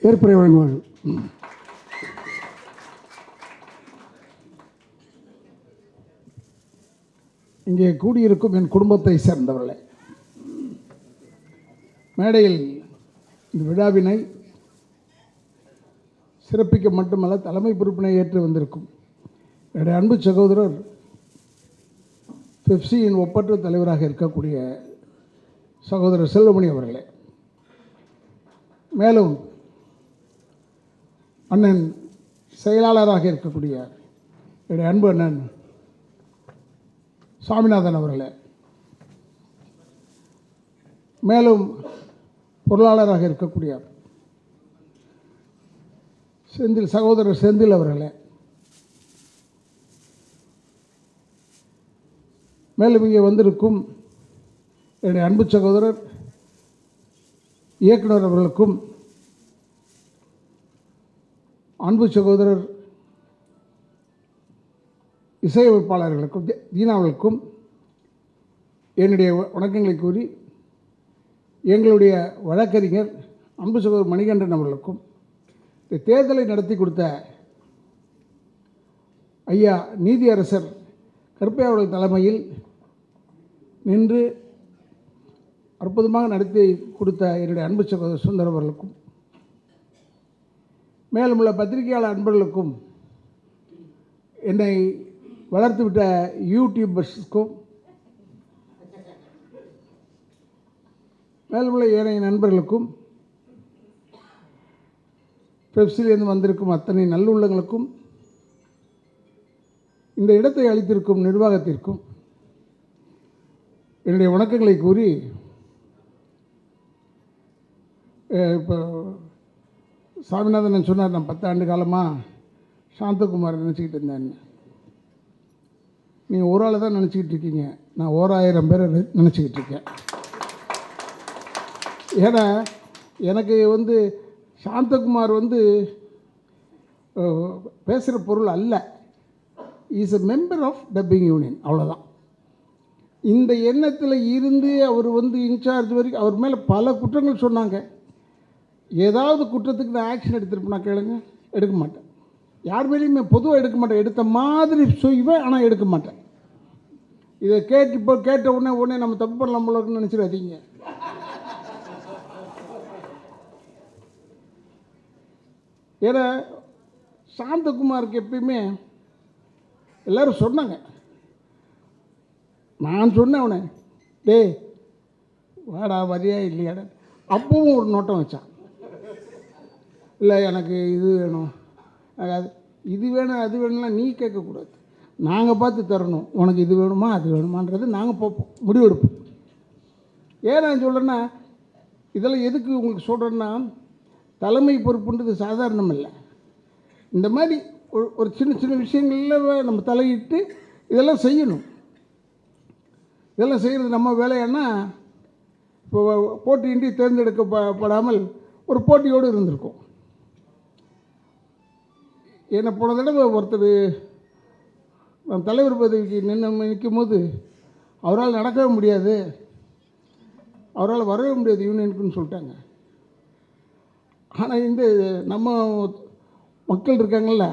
ஏற்புரை வழங்குவார்கள். இங்கே கூடியிருக்கும் என் குடும்பத்தை சேர்ந்தவர்களே, மேடையில் இந்த விழாவினை சிறப்பிக்க மட்டுமல்ல தலைமை பொறுப்பினை ஏற்று வந்திருக்கும் என்னுடைய அன்பு சகோதரர் பெப்சியின் ஒப்பற்ற தலைவராக இருக்கக்கூடிய சகோதரர் செல்வமணி அவர்களே, மேலும் அண்ணன் செயலாளராக இருக்கக்கூடிய என்னுடைய அன்பு அண்ணன் சாமிநாதன் அவர்களே, மேலும் பொருளாளராக இருக்கக்கூடிய சகோதரர் செந்தில் அவர்களே, மேலும் இங்கே வந்திருக்கும் என்னுடைய அன்பு சகோதரர் இயக்குனர் அவர்களுக்கும், அன்பு சகோதரர் இசையமைப்பாளர்களுக்கும் தீனாவுக்கும் என்னுடைய வணக்கங்களை கூறி, எங்களுடைய வழக்கறிஞர் அன்பு சகோதரர் மணிகண்டன் அவர்களுக்கும் இந்த தேர்தலை நடத்தி கொடுத்த ஐயா நீதியரசர் கருப்பையா அவர்கள் தலைமையில் நின்று அற்புதமாக நடத்தி கொடுத்த என்னுடைய அன்பு சகோதரர் சுந்தர் அவர்களுக்கும், மேலும் உள்ள பத்திரிகையாளர் அன்பர்களுக்கும், என்னை வளர்த்துவிட்ட யூடியூபர்ஸுக்கும், மேலும் உள்ள ஏனைய நண்பர்களுக்கும், பெப்சிலிருந்து வந்திருக்கும் அத்தனை நல்லுள்ளங்களுக்கும், இந்த இடத்தை அளித்திருக்கும் நிர்வாகத்திற்கும் என்னுடைய வணக்கங்களை கூறி, இப்போ சாமிநாதன் சொன்னார், நான் 10 ஆண்டு காலமாக சாந்தகுமார் நினச்சிக்கிட்டு இருந்தேன்னு. நீங்கள் ஒரு ஆளை தான் நினச்சிக்கிட்டு இருக்கீங்க, நான் 1000 பேரை நினச்சிக்கிட்டு இருக்கேன். ஏன்னா எனக்கு சாந்தகுமார் பேசுகிற பொருள் அல்ல, is a member of dubbing union, அவ்வளோதான். இந்த எண்ணத்தில் இருந்து அவர் இன்சார்ஜ் வரைக்கும் அவர் மேலே பல குற்றங்கள் சொன்னாங்க. ஏதாவது குற்றத்துக்கு நான் ஆக்ஷன் எடுத்துருப்பேன், கேளுங்க, எடுக்க மாட்டேன். யார் மேலேயுமே பொதுவாக எடுக்க மாட்டேன், எடுத்த மாதிரி செய்வேன், ஆனால் எடுக்க மாட்டேன். இதை கேட்ட உடனே நம்ம தப்பு பண்ணலாம் போலன்னு நினச்சிடாதீங்க. ஏன்னா சாந்தகுமாருக்கு எப்பயுமே எல்லோரும் சொன்னாங்க, நான் சொன்னேன் அவனை, டேய் வாடா வரியா இல்லையாடா, அப்பவும் ஒரு நோட்டம் வச்சான். இல்லை எனக்கு இது வேணும், இது வேணும் அது வேணும்லாம் நீ கேட்கக்கூடாது, நாங்கள் பார்த்து தரணும், உனக்கு இது வேணுமா அது வேணுமான்றது நாங்கள் பார்ப்போம், முடிவெடுப்போம். ஏன் நான் சொல்கிறேன்னா, இதெல்லாம் எதுக்கு உங்களுக்கு சொல்கிறேன்னா, தலைமை பொறுப்புன்றது சாதாரணம் இல்லை. இந்த மாதிரி ஒரு சின்ன சின்ன விஷயங்களில் நம்ம தலையிட்டு இதெல்லாம் செய்யணும். இதெல்லாம் செய்கிறது நம்ம வேலையானா, இப்போ போட்டியின்றி தேர்ந்தெடுக்கப்படாமல் ஒரு போட்டியோடு இருந்திருக்கும். என்னை போன தடவை ஒருத்தர் நான் தலைவர் பதவிக்கு நிற்கும் போது அவரால் நடக்கவே முடியாது, அவரால் வரவே முடியாது யூனியனுக்குன்னு சொல்லிட்டாங்க. ஆனால் நம்ம மக்கள் இருக்காங்கள்ல,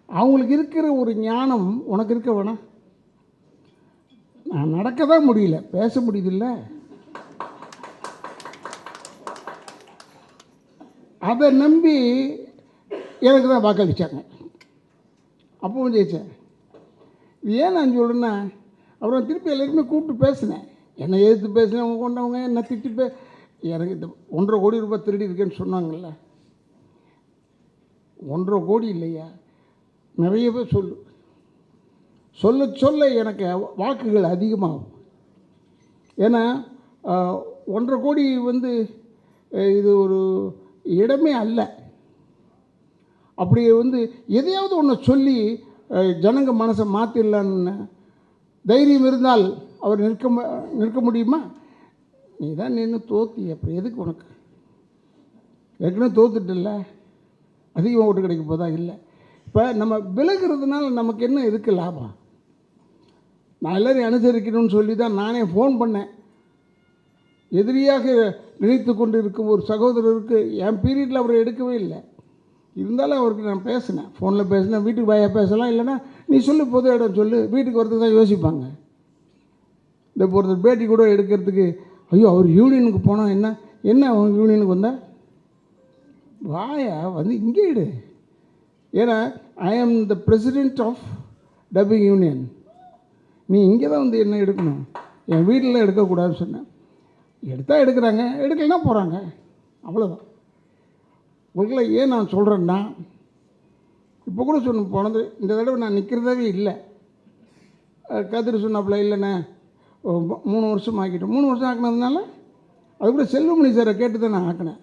அவங்களுக்கு இருக்கிற ஒரு ஞானம் உனக்கு இருக்க வேணாம். நான் நடக்க தான் முடியல, பேச முடியுதில்ல, அதை நம்பி எனக்கு தான் வாக்களித்தாங்க, அப்பவும் ஜெயித்தேன். இது ஏன் நான் சொல்கிறேன்னா, அப்புறம் திருப்பி எல்லாருமே கூப்பிட்டு பேசினேன், என்னை எதிர்த்து பேசினேன், அவங்க கொண்டவங்க என்ன திட்டி எனக்கு இந்த 1.5 கோடி ரூபாய் திருடி இருக்கேன்னு சொன்னாங்கல்ல, 1.5 கோடி இல்லையா, நிறைய பேர் சொல்ல சொல்ல எனக்கு வாக்குகள் அதிகமாகும். ஏன்னா 1.5 கோடி இது ஒரு இடமே அல்ல. அப்படி எதையாவது ஒன்று சொல்லி ஜனங்க மனசை மாற்றிடலான்னு தைரியம் இருந்தால் அவர் நிற்க முடியுமா? நீ தான் நின்று தோத்தி, அப்புறம் எதுக்கு உனக்கு? ஏற்கனவே தோத்துட்டில்ல, அதிகமாக ஓட்டு கிடைக்க போதா? இல்லை. இப்போ நம்ம விலகிறதுனால நமக்கு என்ன இருக்குது லாபம்? நான் எல்லோரையும் அனுசரிக்கணும்னு சொல்லி தான் நானே ஃபோன் பண்ணேன். எதிரியாக நினைத்து கொண்டு இருக்கும் ஒரு சகோதரருக்கு என் பீரியடில் அவர் எடுக்கவே இல்லை. இருந்தாலும் அவருக்கு நான் பேசினேன், ஃபோனில் பேசினேன். வீட்டுக்கு வாயா பேசலாம், இல்லைன்னா நீ சொல்லு, பொது இடம் சொல்லு, வீட்டுக்கு வரதுக்கு தான் யோசிப்பாங்க. இந்த ஒருத்தர் பேட்டி கூட எடுக்கிறதுக்கு, ஐயோ அவர் யூனியனுக்கு போனால் என்ன அவன் யூனியனுக்கு வந்தால் வாயா வந்து இங்கே இடு. ஏன்னா I am the president of dubbing union, நீ இங்கே தான் வந்து என்ன எடுக்கணும், என் வீட்டில் எடுக்கக்கூடாதுன்னு சொன்னேன். எடுத்தால் எடுக்கிறாங்க, எடுக்கலைன்னா போகிறாங்க, அவ்வளோதான். உங்களை ஏன் நான் சொல்கிறேன்னா, இப்போ கூட போனது இந்த தடவை நான் நிற்கிறதாவே இல்லை. கதிர் சொன்னாப்புல, இல்லைண்ணே 3 வருஷம் ஆக்கிட்டோம். 3 வருஷம் ஆக்கினதுனால அது கூட செல்வமணி சாரை கேட்டு தான் நான் ஆக்கினேன்.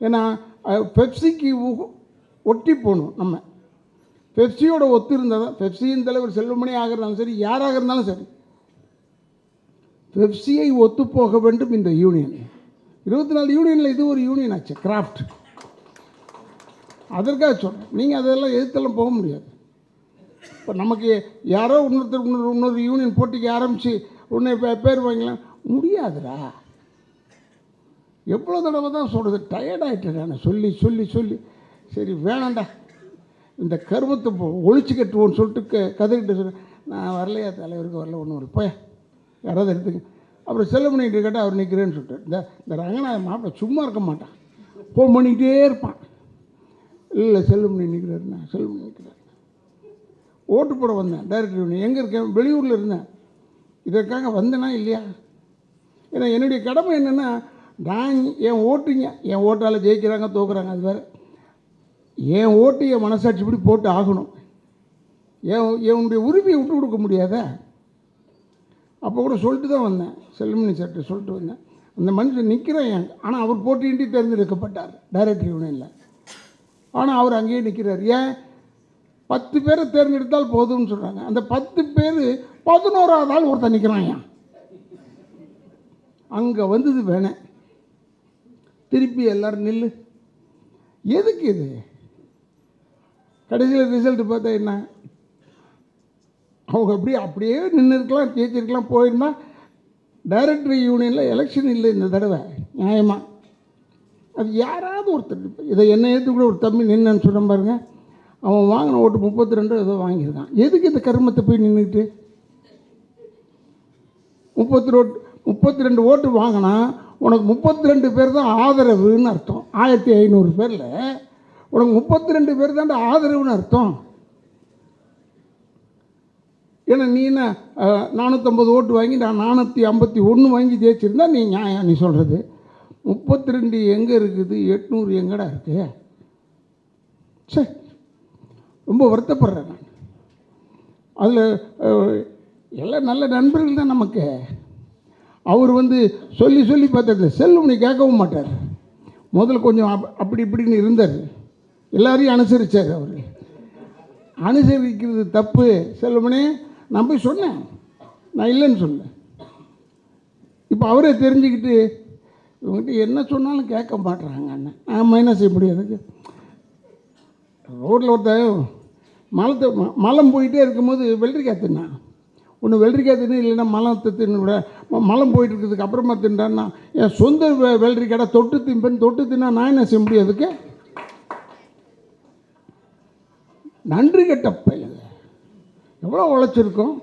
ஏன்னா பெப்சிக்கு ஒட்டி போகணும். நம்ம பெப்சியோட ஒத்து இருந்தால் தான், பெப்சியின் தலைவர் செல்வமணி ஆகிறதாலும் சரி, யாராக இருந்தாலும் சரி, பெப்சியை ஒத்து போக வேண்டும் இந்த யூனியன். 24 யூனியனில் இது ஒரு யூனியன் ஆச்சு, கிராஃப்ட். அதற்காக சொல்கிறேன், நீங்கள் அதெல்லாம் எதிர்த்தெல்லாம் போக முடியாது. இப்போ நமக்கு யாரோ இன்னொரு யூனியன் போட்டிக்கு ஆரம்பித்து உன்னை பேர் வாங்கலாம் முடியாதுடா. எவ்வளோ தடவை தான் சொல்கிறது, டயர்டாகிட்டேன் நான் சொல்லி சொல்லி சொல்லி. சரி வேணாண்டா, இந்த கருமத்தை ஒழிச்சு கட்டுவோன்னு சொல்லிட்டு கதைக்கிட்ட சொன்னேன். நான் வரலையா, தலைவருக்கு வரல, ஒன்றும் வரல, போய் யாராவது எடுத்துங்க. அப்புறம் செல்வமணிகிட்ட கேட்டால் அவர் நிற்கிறேன்னு சொல்லிட்டு, இந்த ரங்கநாதன் மாப்பிள்ளை சும்மா இருக்க மாட்டான், ஃபோன் பண்ணிக்கிட்டே இருப்பான். இல்லை செல்வமணி நிற்கிறாருண்ணா, செல்வமணி நிற்கிறார். ஓட்டு போட வந்தேன், டைரக்டர் யூனியன். எங்கே இருக்கேன், வெளியூரில் இருந்தேன். இதற்காக வந்தேனா இல்லையா? ஏன்னா என்னுடைய கடமை என்னென்னா, நான் என் ஓட்டால் ஜெயிக்கிறாங்க தோக்குறாங்க, அது வேறு. என் ஓட்டு என் மனசாட்சிப்படி போட்டு ஆகணும். என்னுடைய உரிமையை விட்டு கொடுக்க முடியாத. அப்போ கூட சொல்லிட்டு தான் வந்தேன், செல்வமணி சார்கிட்ட சொல்லிட்டு வந்தேன். அந்த மனுஷன் நிற்கிறேன், ஆனால் அவர் போட்டியின்றி தேர்ந்தெடுக்கப்பட்டார் டைரக்டர் யூனியனில். ஆனால் அவர் அங்கேயே நிற்கிறார். ஏன்? 10 பேரை தேர்ந்தெடுத்தால் போதும்னு சொல்கிறாங்க. அந்த 10 பேர் 11ஆவது ஆள் ஒருத்தர் நிற்கிறான். அங்கே வந்தது வேணேன், திருப்பி எல்லோரும் நில்லு. எதுக்கு இது? கடைசியில் ரிசல்ட்டு பார்த்தா என்ன, அவங்க அப்படியே நின்று இருக்கலாம், ஜெயிச்சிருக்கலாம், போயிருந்தா. டைரக்டர் யூனியனில் எலெக்ஷன் இல்லை இந்த தடவை, நியாயமாக. அது யாராவது ஒருத்தர், இதை என்ன ஏற்று கூட ஒரு தம்பி நின்னு சொல்ல பாருங்க, அவன் வாங்கின ஓட்டு 32 ஏதோ வாங்கியிருக்கான். எதுக்கு இந்த கருமத்தை போய் நின்றுட்டு 32 ஓட்டு வாங்கினா உனக்கு 32 பேர் தான் ஆதரவுன்னு அர்த்தம். 1500 பேரில் உனக்கு 32 பேர் தான் ஆதரவுன்னு அர்த்தம். ஏன்னா நீ என்ன 450 ஓட்டு வாங்கி நான் 451 வாங்கி ஜெயிச்சிருந்தா நீ நியாயம். நீ சொல்கிறது 32 எங்கே இருக்குது, 800 எங்கடா இருக்கு? சரி, ரொம்ப வருத்தப்படுறேன் நான். அதில் எல்லாம் நல்ல நண்பர்கள் தான் நமக்கு. அவர் சொல்லி சொல்லி பார்த்ததில்ல, செல்வமணி கேட்கவும் மாட்டார். முதல்ல கொஞ்சம் அப்படி இப்படின்னு இருந்தார், எல்லாரையும் அனுசரித்தார். அவர் அனுசரிக்கிறது தப்பு. செல்வமணி நான் போய் சொன்னேன், நான் இல்லைன்னு சொன்னேன். இப்போ அவரே தெரிஞ்சுக்கிட்டு இவங்ககிட்ட என்ன சொன்னாலும் கேட்க மாட்டுறாங்க. அண்ணன் ஆமாம், என்ன செய்ய முடியாது. ரோட்டில் ஒருத்தன் மலம் போயிட்டே இருக்கும்போது வெள்ளரிக்காய் தின்னான். ஒன்று வெள்ளரிக்காய் தின்னு, இல்லைன்னா மலத்தை தின்னு விட. மலம் போயிட்டு இருக்கிறதுக்கு அப்புறமா தின்றான்னா, என் சொந்த வெள்ளரிக்காய் தொட்டு தின்னா நான் என்ன செய்ய முடியும்? அதுக்கு நன்றி கெட்ட பையன். எவ்வளோ உழைச்சிருக்கோம்,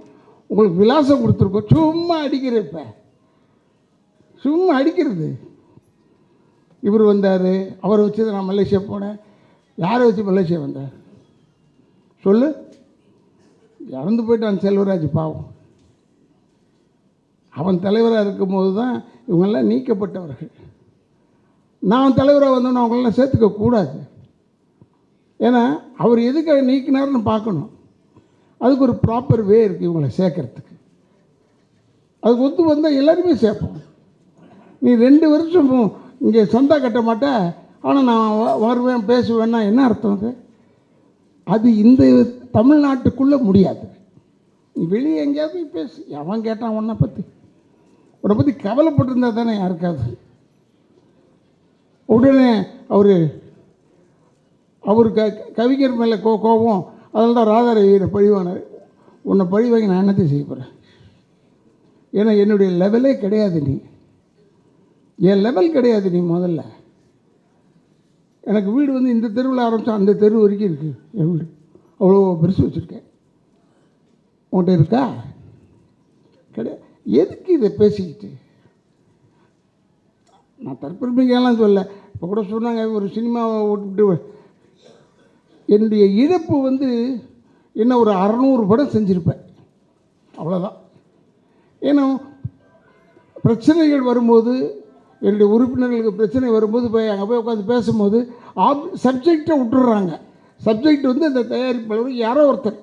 உங்களுக்கு விலாசம் கொடுத்துருக்கோம், சும்மா அடிக்கிறப்ப சும்மா அடிக்கிறது. இவர் வந்தார், அவரை வச்சு நான் மலேசியா போனேன். யாரை வச்சு மலேசியா வந்தார் சொல்லு? இறந்து போயிட்டான் செல்வராஜ், பாவம். அவன் தலைவராக இருக்கும்போது தான் இவங்கெல்லாம் நீக்கப்பட்டவர்கள். நான் தலைவராக வந்தோன்னு அவங்களெல்லாம் சேர்த்துக்கக்கூடாது. ஏன்னா அவர் எதுக்காக நீக்கினார்னு பார்க்கணும். அதுக்கு ஒரு ப்ராப்பர் வே இருக்குது இவங்களை சேர்க்கறதுக்கு. அதுக்கு ஒத்து வந்தால் எல்லாருமே சேர்ப்போம். நீ 2 வருஷம் இங்கே சந்தா கட்ட மாட்ட, ஆனால் நான் வருவேன் பேசுவேன்னா என்ன அர்த்தம்? அது இந்த தமிழ்நாட்டுக்குள்ளே முடியாது. நீ வெளியே எங்கேயாவது போய் பேசு, அவன் கேட்டான் உன்னை பற்றி கவலைப்பட்டிருந்தா தானே யாருக்காவது. உடனே அவர் கவிஞர் மேலே கோபம். அதனால தான் ராதாரவியை பழிவானார். உன்னை பழி வாங்கி நான் என்னத்தை செய்ய போகிறேன்? ஏன்னா என்னுடைய லெவலே கிடையாது. நீ என் லெவல் கிடையாது. நீ முதல்ல எனக்கு வீடு வந்து இந்த தெருவில் ஆரம்பித்தா அந்த தெரு வரைக்கும் இருக்குது என் வீடு. அவ்வளோ பெருசு வச்சுருக்கேன். உன்கிட்ட இருக்கா? கிடையாது. எதுக்கு இதை பேசிக்கிட்டு? நான் தற்பெருமைக்கெல்லாம் சொல்ல. இப்போ கூட சொன்னாங்க ஒரு சினிமாவை விட்டுவிட்டு என்னுடைய இழப்பு வந்து என்ன ஒரு 600 படம் செஞ்சுருப்பேன், அவ்வளோதான். ஏன்னா பிரச்சனைகள் வரும்போது, என்னுடைய உறுப்பினர்களுக்கு பிரச்சனை வரும்போது போய் அங்கே போய் உட்காந்து பேசும்போது சப்ஜெக்டை விட்டுடுறாங்க. சப்ஜெக்ட் வந்து அந்த தயாரிப்பாளர் யாரோ ஒருத்தர்,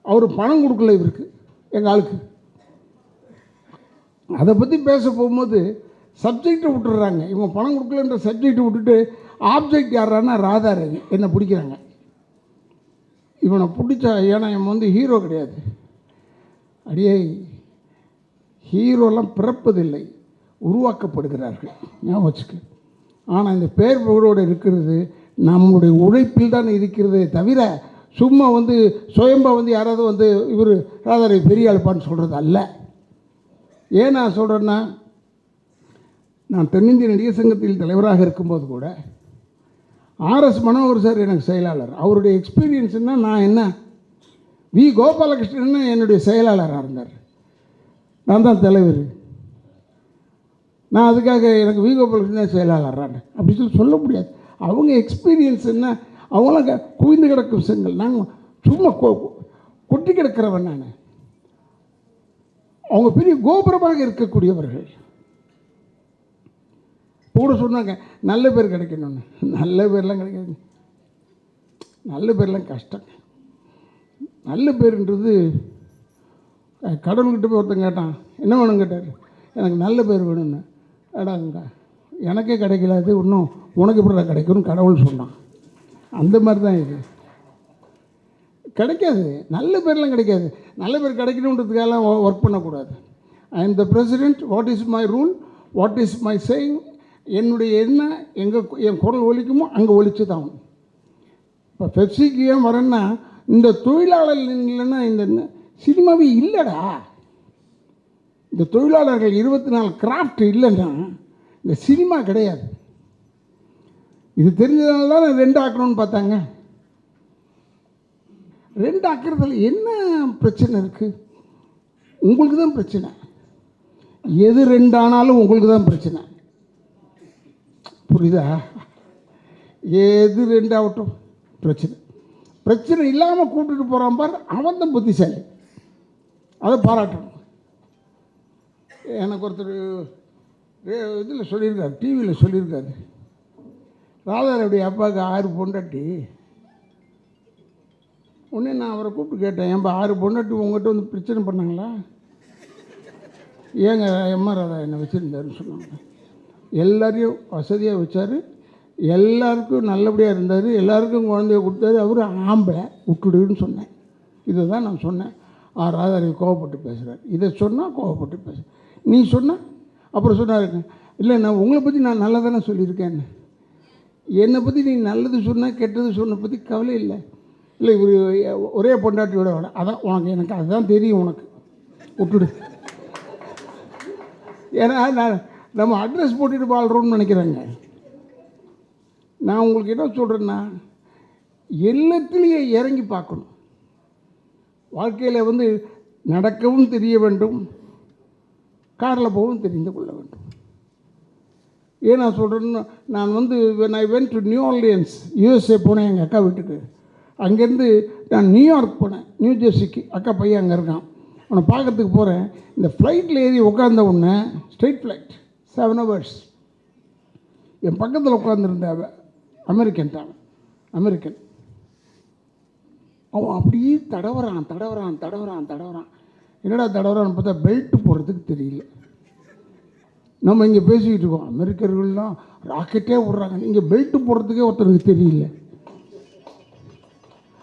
அவர் பணம் கொடுக்கல இவருக்கு, எங்கள் ஆளுக்கு. அதை பற்றி பேச போகும்போது சப்ஜெக்டை விட்டுடுறாங்க. இவங்க பணம் கொடுக்கலன்ற சப்ஜெக்டை விட்டுட்டு ஆப்ஜெக்ட் யாரானா ராதாரவி என்னை பிடிக்கிறாங்க. இவனை பிடிச்சா, ஏன்னா இவன் வந்து ஹீரோ கிடையாது. அடியே, ஹீரோலாம் பிறப்பதில்லை, உருவாக்கப்படுகிறார்கள், ஞாபகம் வச்சுக்க. ஆனால் இந்த பேர் புகழோடு இருக்கிறது நம்முடைய உழைப்பில் தான் இருக்கிறதே தவிர சும்மா வந்து சுயம்பா வந்து யாராவது வந்து இவர் ராதாரவி பெரிய ஆளுப்பான்னு சொல்கிறது அல்ல. ஏன் நான் சொல்கிறேன்னா, நான் தென்னிந்திய நடிகர் சங்கத்தில் தலைவராக இருக்கும்போது கூட ஆர்எஸ் மனோகர் சார் எனக்கு செயலாளர். அவருடைய எக்ஸ்பீரியன்ஸ்னா நான் என்ன, வி கோபாலகிருஷ்ணன் என்னுடைய செயலாளராக இருந்தார், நான் தான் தலைவர். நான் அதுக்காக எனக்கு வி கோபாலகிருஷ்ணன் செயலாளரான அப்படி சொல்ல முடியாது. அவங்க எக்ஸ்பீரியன்ஸ் என்ன, அவங்களாம் குவிந்து கிடக்கும் விஷயங்கள், நாங்கள் சும்மா கொட்டி கிடக்கிறவன். நான் அவங்க பெரிய கோபுரமாக இருக்கக்கூடியவர்கள். கூட சொன்னாங்க நல்ல பேர் கிடைக்கணும்னு. நல்ல பேர்லாம் கிடைக்காது, நல்ல பேர்லாம் கஷ்டம். நல்ல பேருன்றது கடவுள்கிட்ட போய் ஒருத்தன் கேட்டான், என்ன வேணும் கேட்டார், எனக்கு நல்ல பேர் வேணும்னு. அடாங்க எனக்கே கிடைக்கல, அது இன்னும் உனக்கு எப்படி கிடைக்கும்னு கடவுள் சொன்னான். அந்த மாதிரி தான் இது கிடைக்காது, நல்ல பேர்லாம் கிடைக்காது. நல்ல பேர் கிடைக்கணுன்றதுக்கெல்லாம் ஒர்க் பண்ணக்கூடாது. I am the president, what is my rule, what is my saying, என்னுடைய என்ன எங்கே என் குரல் ஒலிக்குமோ அங்கே ஒலிச்சு தான். இப்போ பெப்சிக்கு ஏன் வரேன்னா, இந்த தொழிலாளர் இல்லைன்னா இந்த சினிமாவே இல்லைடா. இந்த தொழிலாளர்கள் 24 கிராஃப்ட் இல்லைன்னா இந்த சினிமா கிடையாது. இது தெரிஞ்சதுனால தான் 2 ஆக்கணும்னு பார்த்தாங்க. 2 ஆக்கிறதுல என்ன பிரச்சனை இருக்குது? உங்களுக்கு தான் பிரச்சனை. எது 2 ஆனாலும் உங்களுக்கு தான் பிரச்சனை, புரியுதா? எது 2 ஆகட்டும் பிரச்சனை. பிரச்சனை இல்லாமல் கூப்பிட்டுட்டு போகிறான் பார், அவன் தான் புத்திசாலி, அதை பாராட்டணும். எனக்கு ஒருத்தர் இதில் சொல்லியிருக்காரு, டிவியில் சொல்லியிருக்காரு, ராதாரவி அப்பாவுக்கு 6 பொண்டாட்டி. உடனே நான் அவரை கூப்பிட்டு கேட்டேன், ஏன்பா 6 பொண்டாட்டி உங்கள்கிட்ட வந்து பிரச்சனை பண்ணாங்களா? ஏங்க எம்ஆர் ராதா என்னை வச்சுருந்தாருன்னு சொன்னாங்க. எல்லாரையும் வசதியாக வச்சார், எல்லாருக்கும் நல்லபடியாக இருந்தார், எல்லாருக்கும் குழந்தைய கொடுத்தாரு. அவர் ஆம்பளை விட்டுடுன்னு சொன்னேன். இதை தான் நான் சொன்னேன். ராதாரவி கோவப்பட்டு பேசுகிறார், இதை சொன்னால் கோவப்பட்டு பேச, நீ சொன்னால். அப்புறம் சொன்னாருங்க, இல்லை நான் உங்களை பற்றி நான் நல்லா தானே சொல்லியிருக்கேன், என்னை பற்றி நீ நல்லது சொன்னால் கெட்டது சொன்ன பற்றி கவலை இல்லை. இல்லை இவர் ஒரே பொண்டாட்டியோட வேலை, அதான் உனக்கு, எனக்கு அதுதான் தெரியும், உனக்கு விட்டுடு. ஏன்னா நான் நம்ம அட்ரஸ் போட்டுட்டு வாழ்கிறோம்னு நினைக்கிறாங்க. நான் உங்களுக்கு என்ன சொல்கிறேன்னா, எல்லாத்துலேயே இறங்கி பார்க்கணும். வாழ்க்கையில் வந்து நடக்கவும் தெரிய வேண்டும், காரில் போகவும் தெரிந்து கொள்ள வேண்டும். ஏன் நான் சொல்கிறேன்னா, நான் வந்து when I went to new Orleans, USA போனேன் எங்கள் அக்கா வீட்டுக்கு. அங்கேருந்து நான் நியூயார்க் போனேன், நியூ ஜெர்சிக்கு. அக்கா பையன் அங்கே இருக்கான், அவனை பார்க்கறதுக்கு போகிறேன். இந்த ஃப்ளைட்டில் ஏறி உட்காந்த உடனே, ஸ்ட்ரெயிட் ஃப்ளைட் 7 hours, என் பக்கத்தில் உட்காந்துருந்த அமெரிக்கன் தான், அமெரிக்கன். அவன் அப்படியே தடவுறான் தடவுறான் தடவுறான் தடவுறான். என்னடா தடவுறான்னு பார்த்தா பெல்ட்டு போடுறதுக்கு தெரியல. நம்ம இங்கே பேசிக்கிட்டு இருக்கோம், அமெரிக்கர்கள்லாம் ராக்கெட்டே விட்றாங்க, இங்கே பெல்ட்டு போடுறதுக்கே ஒருத்தருக்கு தெரியல.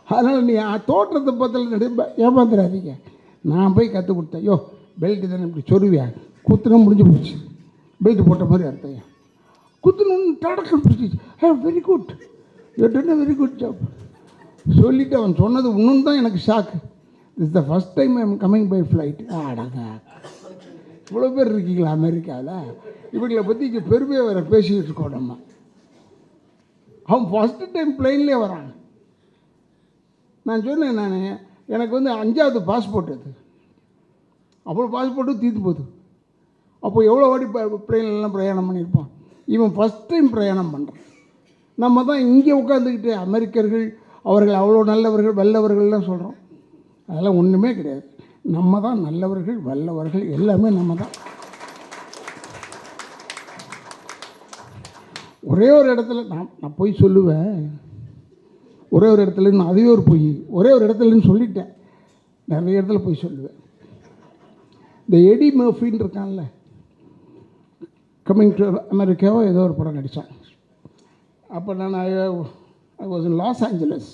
அதனால் நீ தோற்றத்தை பார்த்தால ஏமாந்துடாதீங்க. நான் போய் கற்றுக் கொடுத்தேன், யோ பெல்ட்டு தானே இப்படி சொருவியா, குத்துனா முடிஞ்சு போச்சு, பெல்ட்டு போட்ட மாதிரி அர்த்தம். குத்துணுன்னு டடக்கு பிடிச்சிச்சு. Very good, you done a very good job சொல்லிவிட்டு அவன் சொன்னது இன்னும் தான் எனக்கு shock. This the first time I am coming by flight. ஆடாங்க இவ்வளோ பேர் இருக்கீங்களா அமெரிக்காவில்? இவங்களை பற்றி இங்கே பெருமையாக வேறு பேசிக்கிட்டு இருக்கோம் நம்ம. அவன் ஃபஸ்ட்டு டைம் பிளெயின்லேயே வரான். நான் சொன்னேன், எனக்கு வந்து 5வது பாஸ்போர்ட் அது. அப்புறம் பாஸ்போர்ட்டும் தீர்த்து போகுது. அப்போ எவ்வளோ வாட்டி பிளெயின்லாம் பிரயாணம் பண்ணியிருப்பான். இவன் ஃபஸ்ட் டைம் பிரயாணம் பண்ணுறான். நம்ம தான் இங்கே உட்காந்துக்கிட்டு அமெரிக்கர்கள் அவர்கள் அவ்வளோ நல்லவர்கள் வல்லவர்கள்லாம் சொல்கிறோம். அதெல்லாம் ஒன்றுமே கிடையாது. நம்ம தான் நல்லவர்கள் வல்லவர்கள், எல்லாமே நம்ம தான். ஒரே ஒரு இடத்துல நான் போய் சொல்லுவேன். ஒரே ஒரு இடத்துல அதுவே ஒரு பொய். ஒரே ஒரு இடத்துலன்னு சொல்லிட்டேன். நிறைய இடத்துல போய் சொல்லுவேன். இந்த எடி மர்ஃபின்னு இருக்கான்ல, கம்மிங் டு அமெரிக்காவோ ஏதோ ஒரு படம் நடித்தான். அப்போ நான் I was in Los Angeles.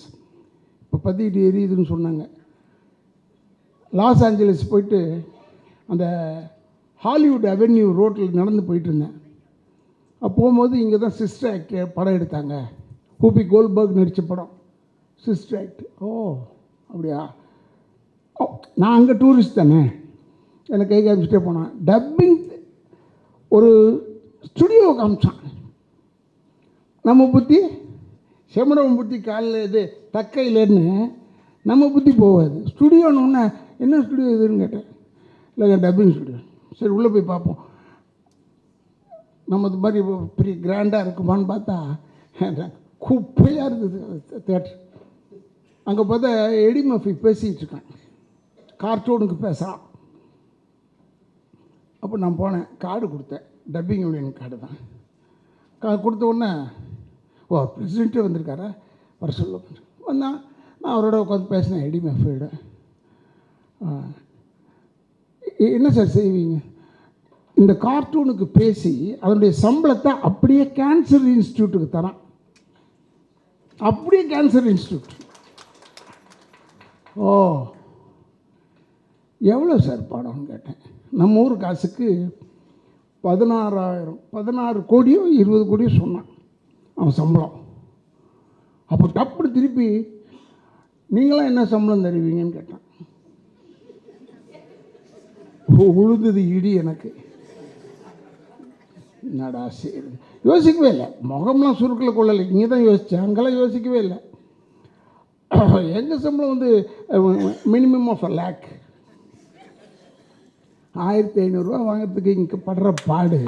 இப்போ பற்றிக்கிட்டு எரியுதுன்னு சொன்னாங்க. லாஸ் ஏஞ்சலஸ் போயிட்டு அந்த ஹாலிவுட் அவென்யூ ரோட்டில் நடந்து போயிட்டுருந்தேன். அப்போ போகும்போது இங்கே தான் சிஸ்டர் ஆக்ட் படம் எடுத்தாங்க. ஹூபி கோல்பர்க் நடித்த படம் சிஸ்டர் ஆக்ட். ஓ அப்படியா? நான் அங்கே டூரிஸ்ட் தானே, எனக்கு கை காமிச்சிட்டே போனான். டப்பிங் ஒரு ஸ்டுடியோ காமிச்சான். நம்ம புத்தி செமடம் புத்தி காலில் இது தக்கையிலேன்னு நம்ம புத்தி போகாது. ஸ்டுடியோன்னு ஒன்று, என்ன ஸ்டுடியோ இதுன்னு கேட்டேன். இல்லைங்க டப்பிங் ஸ்டுடியோ. சரி உள்ளே போய் பார்ப்போம். நம்ம இது மாதிரி பெரிய கிராண்டாக இருக்குமான்னு பார்த்தா குப்பையாக இருந்தது தேட்டர். அங்கே பார்த்தா எடி மர்ஃபி பேசிகிட்டு இருக்கான், கார்ட்டூனுக்கு பேசுகிறான். அப்போ நான் போனேன், கார்டு கொடுத்தேன். டப்பிங் யூனியன் கார்டு தான். கொடுத்த உடனே, ஓ பிரசிடெண்ட்டே வந்திருக்காரா, வர சொல்ல வந்தான். நான் அவரோட உட்காந்து பேசினேன் எடி மர்ஃபியோட. என்ன சார் செய்வீங்க? இந்த கார்ட்டூனுக்கு பேசி அதனுடைய சம்பளத்தை அப்படியே கேன்சர் இன்ஸ்டியூட்டுக்கு தரான். அப்படியே கேன்சர் இன்ஸ்டியூட். ஓ எவ்வளோ சார் படம்னு கேட்டேன். நம்ம ஊர் காசுக்கு 16 கோடியோ 20 கோடியோ சொன்னான் அவன் சம்பளம். அப்போ டப்புன்னு திருப்பி நீங்களாம் என்ன சம்பளம் தருவீங்கன்னு கேட்டான். உழுந்தது இடி எனக்கு. என்னடா சரி, யோசிக்கவே இல்லை. முகம்லாம் சுருக்கில் கொள்ளலை. இங்கே தான் யோசித்தேன், அங்கெல்லாம் யோசிக்கவே இல்லை. எங்கள் சம்பளம் வந்து மினிமம் ஆஃப் $1 lakh. 1500 ரூபா வாங்கிறதுக்கு இங்கே படுற பாடு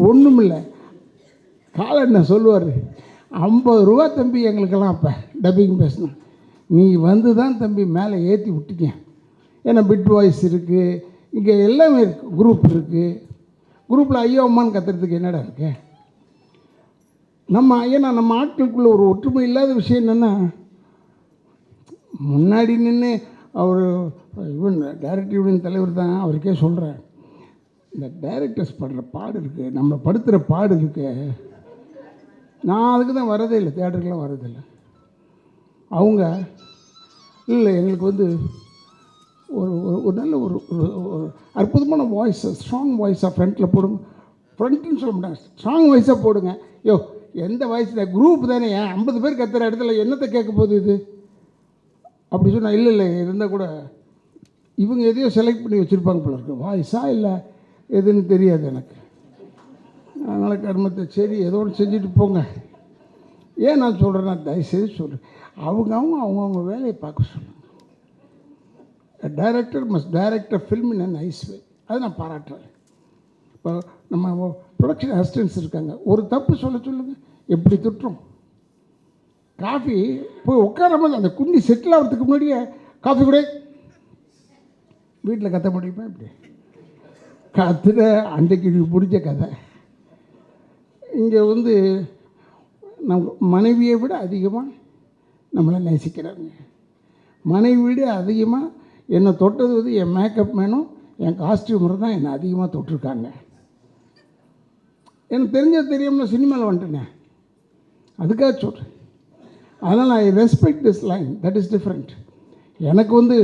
ஒன்றும் இல்லை. காலண்ண சொல்லுவார், 50 ரூபா தம்பி எங்களுக்கெல்லாம். அப்போ டப்பிங் பேசினேன், நீ வந்து தான் தம்பி மேலே ஏற்றி விட்டீங்க. ஏன்னா பிட் வாய்ஸ் இருக்குது, இங்கே எல்லாமே இருக்குது, குரூப் இருக்குது. குரூப்பில் ஐயோ அம்மான்னு கத்துறதுக்கு என்னடா இருக்கு? ஏன்னா நம்ம ஆட்களுக்குள்ள ஒரு ஒற்றுமை இல்லாத விஷயம் என்னென்னா, முன்னாடி நின்று அவர் டைரக்டர் யூனியன் தலைவர் தான், அவருக்கே சொல்கிறேன், இந்த டைரக்டர்ஸ் படுற பாடு இருக்குது, நம்ம படுத்துகிற பாடு இருக்கு. நான் அதுக்கு தான் வரதே இல்லை, தேட்டருக்கெலாம் வரதில்லை. அவங்க இல்லை, எங்களுக்கு வந்து ஒரு நல்ல ஒரு அற்புதமான வாய்ஸ், ஸ்ட்ராங் வாய்ஸாக ஃப்ரண்ட்டில் போடுங்க. ஃப்ரண்ட்டுன்னு சொல்ல மாட்டாங்க, ஸ்ட்ராங் வாய்ஸாக போடுங்க. யோ எந்த வாய்ஸில் குரூப் தானே, 50 பேர் கத்துற இடத்துல என்னத்தை கேட்க போகுது இது அப்படி சொன்னால், இல்லை இருந்தால் கூட இவங்க எதையோ செலக்ட் பண்ணி வச்சுருப்பாங்க போல இருக்கு, வாய்ஸா இல்லை எதுன்னு தெரியாது எனக்கு. அதனால் கர்மத்தை சரி ஏதோ ஒன்று செஞ்சுட்டு போங்க. ஏன் நான் சொல்கிறேன்னா, தயவுசெய்து சொல்கிறேன், அவங்கவுங்க வேலையை பார்க்க சொல்லுங்கள். Director must direct a film in a nice way. அதை நான் பாராட்டுறேன். இப்போ நம்ம ப்ரொடக்ஷன் அசிஸ்டன்ஸ் இருக்காங்க, ஒரு தப்பு சொல்லுங்கள், எப்படி திட்டுறோம். காஃபி போய் உட்காராமல் அந்த குண்டி செட்டில் ஆகிறதுக்கு முன்னாடியே காஃபி கூட வீட்டில் கத்த முடியுமா? இப்படி கத்துற அன்றைக்கு பிடிச்ச கதை. இங்கே வந்து நம்ம மனைவியை விட அதிகமாக நம்மளை நேசிக்கிறாங்க. மனைவி விட அதிகமாக என்னை தொட்டது வந்து என் மேக்கப் மேனும் என் காஸ்டியூமர் தான் என்னை அதிகமாக தொட்டிருக்காங்க. எனக்கு தெரிஞ்சது தெரியாமல் சினிமாவில் வந்துட்டேனே, அதுக்காக சொல்கிறேன். அதனால் I respect this line, that is different. எனக்கு வந்து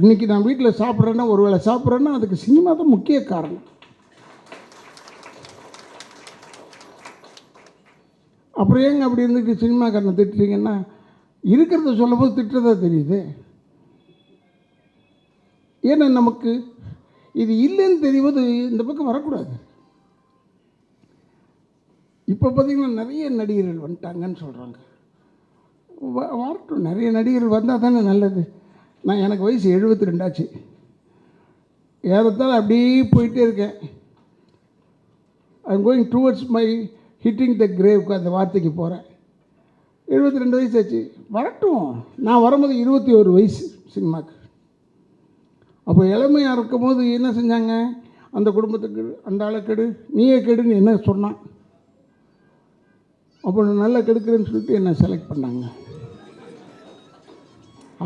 இன்றைக்கி நான் வீட்டில் சாப்பிட்றேன்னா, ஒரு வேளை சாப்பிட்றேன்னா அதுக்கு சினிமா தான் முக்கிய காரணம். அப்புறம் ஏங்க அப்படி இருந்துட்டு சினிமாக்காரனை திட்டுறீங்கன்னா, இருக்கிறத சொல்லும் போது திட்டுறதா தெரியுது. ஏன்னா நமக்கு இது இல்லைன்னு தெரிவது இந்த பக்கம் வரக்கூடாது. இப்போ பார்த்திங்கன்னா நிறைய நடிகர்கள் வந்துட்டாங்கன்னு சொல்கிறாங்க. வரட்டும், நிறைய நடிகர்கள் வந்தால் தானே நல்லது. எனக்கு வயசு 72 ஆச்சு. ஏறத்தால் அப்படியே போயிட்டே இருக்கேன். I am going towards my hitting the கிரேவ்க்கு அந்த வார்த்தைக்கு போகிறேன். 72 வயசு ஆச்சு, வரட்டும். நான் வரும்போது 21 வயசு சினிமாவுக்கு. அப்போ இளமையாக இருக்கும் போது என்ன செஞ்சாங்க, அந்த குடும்பத்துக்கு அந்த ஆளை கெடு, நீயே கெடுன்னு என்ன சொன்னான். அப்போ நான் நல்லா கெடுக்கிறேன்னு சொல்லிட்டு என்னை செலக்ட் பண்ணாங்க.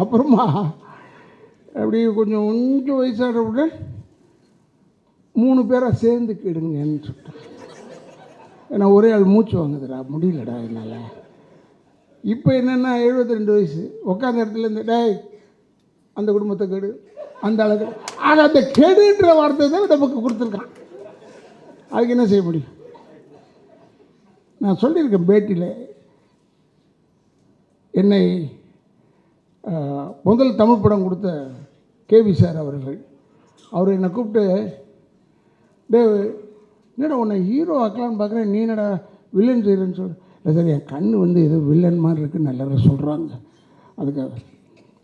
அப்புறமா அப்படி கொஞ்சம் வயசாகிற விட 3 பேராக சேர்ந்து கெடுங்கன்னு சொல்லிட்டேன். ஏன்னா ஒரே ஆள் மூச்சு வாங்குதுடா, முடியலடா என்னால். இப்போ என்னென்னா 72 வயசு, உட்காந்த இடத்துல இருந்து டேய் அந்த குடும்பத்தை கெடு, அந்த ஆளை கெடு. ஆனால் அந்த கெடுன்ற வார்த்தை தான் நமக்கு கொடுத்துருக்கான். அதுக்கு என்ன செய்ய முடியும்? நான் சொல்லியிருக்கேன் பேட்டியில், என்னை முதல் தமிழ் படம் கொடுத்த கேவி சார் அவர்கள், அவர் என்னை கூப்பிட்டு, டே என்னடா உன்னை ஹீரோ ஆக்கலான்னு பார்க்குறேன், நீ என்னடா வில்லன் செய்கிறேன்னு சொல்லு. இல்லை சார், என் கண் ஏதோ வில்லன் மாதிரி இருக்குன்னு எல்லாரும் சொல்கிறாங்க, அதுக்காக.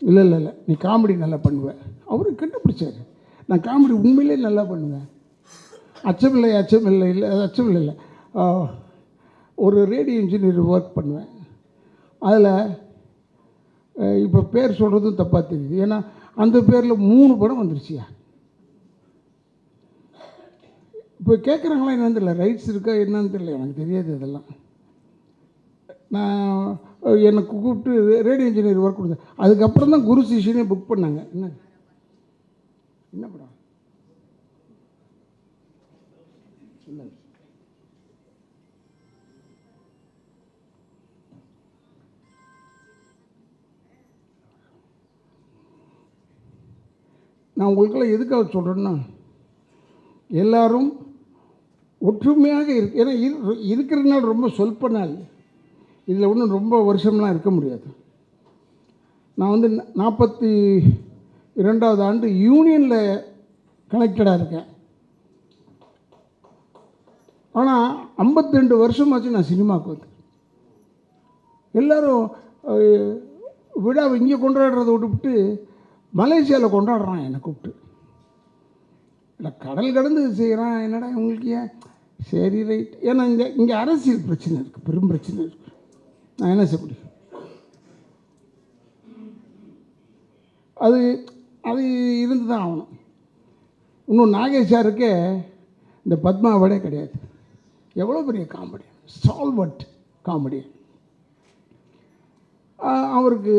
இல்லை இல்லை இல்லை, நீ காமெடி நல்லா பண்ணுவேன். அவரு கண்டுபிடிச்சார், நான் காமெடி உண்மையிலே நல்லா பண்ணுவேன். அச்சமில்லை இல்லை ஒரு ரேடியோ இன்ஜினியர் ஒர்க் பண்ணுவேன். அதில் இப்போ பேர் சொல்கிறதும் தப்பாக தெரியுது, ஏன்னா அந்த பேரில் 3 படம் வந்துருச்சியா. இப்போ கேட்குறாங்களா என்னன்னு தெரியல, ரைட்ஸ் இருக்கா என்னன்னு தெரியல, எனக்கு தெரியாது அதெல்லாம். நான் எனக்கு கூப்பிட்டு ரேடியோ இன்ஜினியர் ஒர்க் கொடுத்தேன். அதுக்கப்புறம் தான் குரு சிஷியனே புக் பண்ணாங்க. என்ன படம்? நான் உங்களுக்கெல்லாம் எதுக்காக சொல்கிறேன்னா, எல்லோரும் ஒற்றுமையாக இருக்கு. ஏன்னா இருக்கிற நாள் ரொம்ப சொல்ப நாள், இதில் ஒன்றும் ரொம்ப வருஷம்லாம் இருக்க முடியாது. நான் 42வது ஆண்டு யூனியனில் கனெக்டடாக இருக்கேன். ஆனால் 52 வருஷமாச்சு நான் சினிமாவுக்கு வந்து. எல்லோரும் விழாவை இங்கே கொண்டாடுறதை விட்டுவிட்டு மலேசியாவில் கொண்டாடுறான் என்னை கூப்பிட்டு. இல்லை கடல் கடந்து செய்கிறான், என்னடா உங்களுக்கு ஏன்? சரி ரைட். ஏன்னா இங்கே அரசியல் பிரச்சனை இருக்குது, பெரும் பிரச்சனை இருக்குது. நான் என்ன செய்ய முடியும்? அது இருந்து தான் ஆகணும். இன்னும் நாகேஷாருக்கே இந்த பத்மா அவார்டே கிடையாது. எவ்வளோ பெரிய காமெடி, சால்வர்ட் காமெடி. அவருக்கு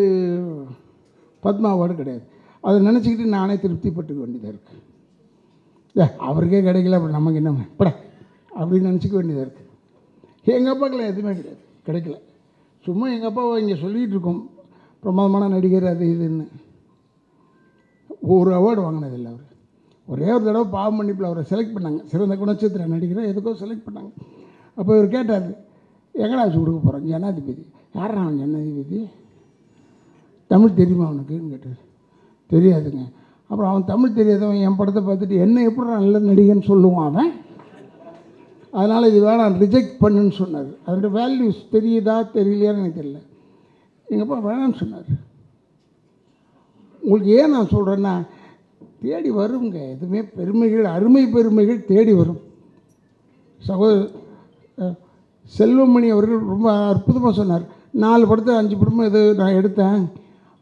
பத்மா அவார்டு கிடையாது. அதை நினச்சிக்கிட்டு நானே திருப்திப்பட்டுக்க வேண்டியதாக இருக்குது. அவருக்கே கிடைக்கல, அப்படி நமக்கு என்ன பட அப்படின்னு நினச்சிக்க வேண்டியதாக இருக்குது. எங்கள் அப்பாக்கெல்லாம் எதுவுமே கிடைக்கல. சும்மா எங்கள் அப்பாவை இங்கே சொல்லிகிட்டு இருக்கோம், பிரமாதமான நடிகர் அது இதுன்னு. ஒரு அவார்டு வாங்கினதில்லை அவர். ஒரே ஒரு தடவை பாவம் மன்னிப்பில் அவரை செலக்ட் பண்ணாங்க, சிறந்த குணச்சித்திர நடிகரை எதுக்கோ செலக்ட் பண்ணாங்க. அப்போ இவர் கேட்டார், எங்கடா வச்சு கொடுக்க போகிறோம்? ஜனாதிபதி. யாரா அவன் ஜனாதிபதி? தமிழ் தெரியுமா அவனுக்குன்னு கேட்டார். தெரியாதுங்க. அப்புறம் அவன் தமிழ் தெரியாதவன் என் படத்தை பார்த்துட்டு என்ன எப்படி நல்ல நடிகன்னு சொல்லுவான் அவன். அதனால் இது வேணாம், ரிஜெக்ட் பண்ணுன்னு சொன்னார். அதோட வேல்யூஸ் தெரியுதா தெரியலையான்னு எனக்கு தெரியல. எங்கள் அப்பா வேணான்னு சொன்னார். உங்களுக்கு ஏன் நான் சொல்கிறேன்னா, தேடி வருங்க எதுவுமே, பெருமைகள் அருமை பெருமைகள் தேடி வரும். செல்வமணி அவர்கள் ரொம்ப அற்புதமாக சொன்னார். 4 படத்தை 5 படமும் எது நான் எடுத்தேன்,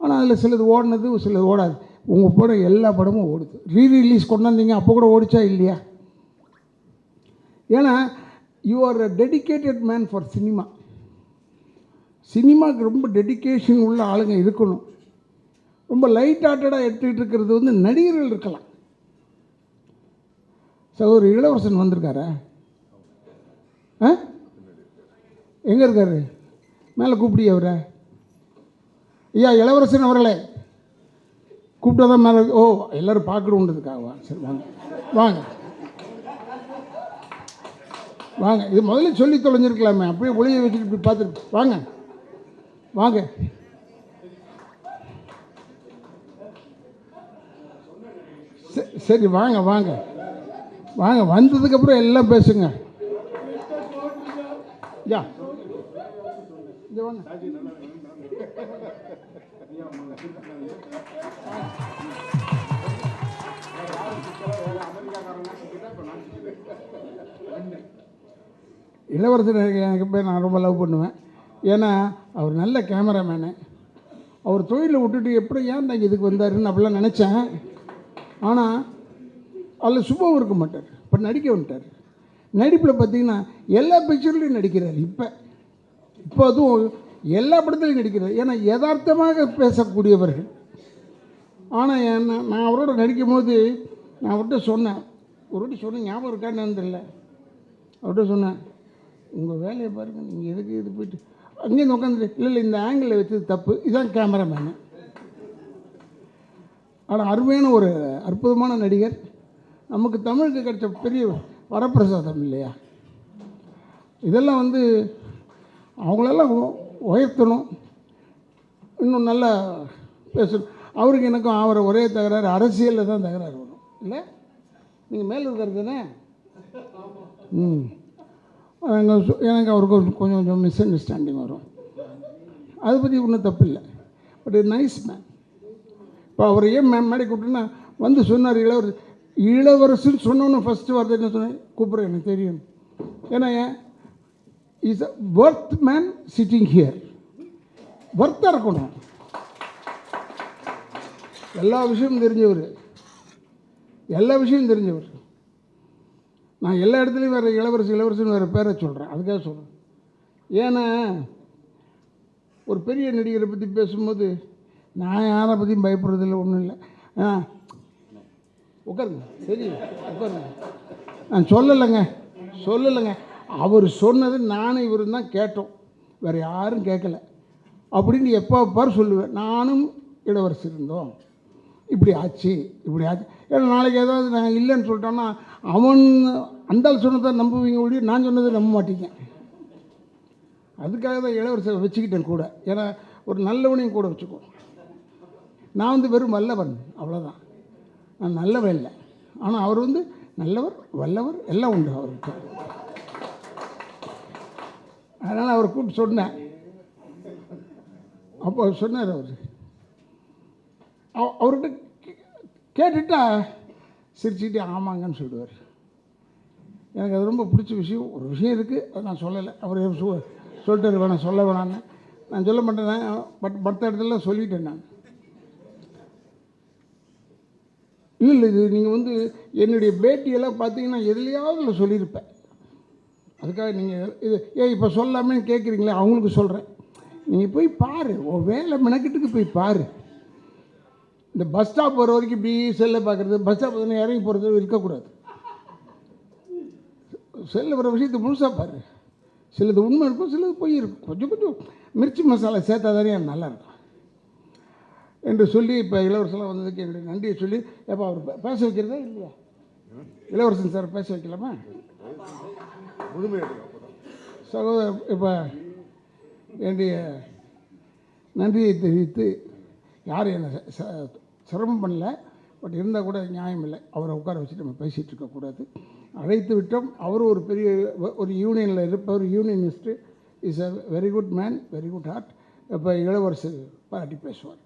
ஆனால் அதில் சிலது ஓடினது சிலது ஓடாது. உங்கள் படம் எல்லா படமும் ஓடுது. ரீரிலீஸ் கொண்டாந்தீங்க, அப்போ கூட ஓடிச்சா இல்லையா? ஏன்னா you are a dedicated man for cinema. சினிமாவுக்கு ரொம்ப டெடிக்கேஷன் உள்ள ஆளுங்க இருக்கணும். ரொம்ப லைட் ஹார்ட்டடாக எடுத்துக்கிட்டு இருக்கிறது நடிகர்கள் இருக்கலாம். ஒரு இளவரசன் வந்திருக்காரா? எங்கே இருக்காரு? மேலே கூப்பிடிய அவரை. ஐயா இளவரசன் அவர்களே கூப்பிட்டா தான் மேலே. ஓ எல்லோரும் பார்க்கணுன்றதுக்காகவா? சரி வாங்க வாங்க வாங்க. இது முதல்ல சொல்லி தொலைஞ்சிருக்கலாமே, அப்படியே ஒளியை வச்சுட்டு இப்படி பார்த்துட்டு வாங்க வாங்க. சரி வாங்க வாங்க வாங்க, வந்ததுக்கப்புறம் எல்லாம் பேசுங்க. யா இங்கே வாங்க. இளவரசர் எனக்கு போய் நான் ரொம்ப லவ் பண்ணுவேன். ஏன்னா அவர் நல்ல கேமராமேனு. அவர் தொழிலை விட்டுட்டு எப்படி ஏன் நான் இதுக்கு வந்தாருன்னு அப்படிலாம் நினச்சேன். ஆனால் அதில் சுபம் இருக்க மாட்டார். இப்போ நடிக்க வந்துட்டார். நடிப்பில் பார்த்தீங்கன்னா எல்லா பிக்சர்லையும் நடிக்கிறார். இப்போ அதுவும் எல்லா படத்துலையும் நடிக்கிறார். ஏன்னா யதார்த்தமாக பேசக்கூடியவர்கள். ஆனால் நான் அவரோட நடிக்கும் போது நான் அவர்கிட்ட சொன்னேன், ஒரு வாட்டி சொன்னேன், ஞாபகம் இருக்கான்னு தெரியல. அவர்கிட்ட சொன்னேன், உங்கள் வேலையை பாருங்கள், நீங்கள் எதுக்கு இது போயிட்டு அங்கேருந்து உட்காந்துட்டு இல்லை இந்த ஆங்கிளில் வச்சது தப்பு, இதுதான் கேமராமேனு. ஆனால் அருமையான ஒரு அற்புதமான நடிகர். நமக்கு தமிழுக்கு கிடைச்ச பெரிய வரப்பிரசாதம் இல்லையா? இதெல்லாம் அவங்களெல்லாம் உயர்த்தணும், இன்னும் நல்லா பேசணும். அவருக்கு எனக்கும் அவரை ஒரே தகராறு, அரசியலில் தான் தகராறு வரும் இல்லை? நீங்கள் மேலே இருக்கிறது தானே? எனக்கு அவருக்கு கொஞ்சம் மிஸ் அண்டர்ஸ்டாண்டிங் வரும். அதை பற்றி ஒன்றும் தப்பு இல்லை. But nice man. இப்போ அவர் ஏன் மேடை கூப்பிட்டுன்னா சொன்னார், இளவரசுன்னு சொன்னோன்னு ஃபஸ்ட்டு வார்த்தை என்ன சொன்னேன், கூப்பிட்றேன் எனக்கு தெரியும். ஏன்னா is a worth man sitting here. ஒர்த்தாக இருக்கணும். எல்லா விஷயமும் தெரிஞ்சவர். நான் எல்லா இடத்துலையும் வேறு இளவரசுன்னு வேறு பேரை சொல்கிறேன். அதுக்காக சொல்கிறேன். ஏன்னா ஒரு பெரிய நடிகரை பற்றி பேசும்போது நான் யாரை பற்றியும் பயப்படுறதில்லை, ஒன்றும் இல்லை. உட்காருங்க, சரி உட்காருங்க. நான் சொல்லலைங்க. அவர் சொன்னது நானும் இவரும் தான் கேட்டோம், வேறு யாரும் கேட்கல அப்படின்னு எப்போ பார் சொல்லுவேன். நானும் இளவரசி இருந்தோம், இப்படி ஆச்சு. ஏன்னா நாளைக்கு ஏதாவது நாங்கள் இல்லைன்னு சொல்லிட்டோன்னா அவன் அந்தால் சொன்னதை நம்புவீங்க ஒழிய நான் சொன்னதை நம்ப மாட்டீங்க. அதுக்காக தான் இளவரசரை வச்சுக்கிட்டேன் கூட. ஏன்னா ஒரு நல்லவனையும் கூட வச்சுக்கோ. நான் வெறும் வல்லவன், அவ்வளோதான். நான் நல்லவன் இல்லை. ஆனால் அவர் நல்லவர், வல்லவர், எல்லாம் உண்டு அவருக்கு. அதனால் அவர் கூப்பிட்டு சொன்னேன். அப்போ அவர் சொன்னார், அவர்கிட்ட கேட்டுட்டா சிரிச்சுக்கிட்டே ஆமாங்கன்னு சொல்லுவார். எனக்கு அது ரொம்ப பிடிச்ச விஷயம். ஒரு விஷயம் இருக்குது, அது நான் சொல்லலை. அவர் சொல்லிட்டார் வேணாம், சொல்ல வேணான்னு. நான் சொல்ல மாட்டேன், பட் மற்ற இடத்துல சொல்லிட்டேன் நான். இல்லை இது நீங்கள் என்னுடைய பேட்டியெல்லாம் பார்த்தீங்கன்னா எதுலையாவது சொல்லியிருப்பேன். அதுக்காக நீங்கள் இது இப்போ சொல்லாமே கேட்குறீங்களே, அவங்களுக்கு சொல்கிறேன். நீங்கள் போய் பாரு, வேலை மெனக்கிட்டுக்கு போய் பாரு. இந்த பஸ் ஸ்டாப் வர வரைக்கும் இப்படி செல்லை பார்க்குறது, பஸ் ஸ்டாப் இறங்கி போகிறது இருக்கக்கூடாது. செல்லில் வர விஷயத்தை முழுசாக பாரு. சிலது உண்மை இருக்கும், சிலது பொய் இருக்கும். கொஞ்சம் மிர்ச்சி மசாலா சேர்த்தா தானே நல்லாயிருக்கும் என்று சொல்லி இப்போ இளவரசெல்லாம் வந்ததுக்கு என்னுடைய நன்றியை சொல்லி, எப்போ அவர் பேச வைக்கிறதா இல்லையா? இளவரசன் சார் பேச வைக்கலாமா? சகோதரர் இப்போ என்னுடைய நன்றியை தெரிவித்து, யாரும் என்னை சிரமம் பண்ணல. பட் இருந்தால் கூட நியாயம் இல்லை, அவரை உட்கார வச்சுட்டு நம்ம பேசிகிட்டு இருக்கக்கூடாது. அழைத்து விட்டோம். அவரும் ஒரு பெரிய ஒரு யூனியனில் இருப்பவர், unionist. Is a very good man, very good heart. இப்போ இளவரசர் பாராட்டி பேசுவார்.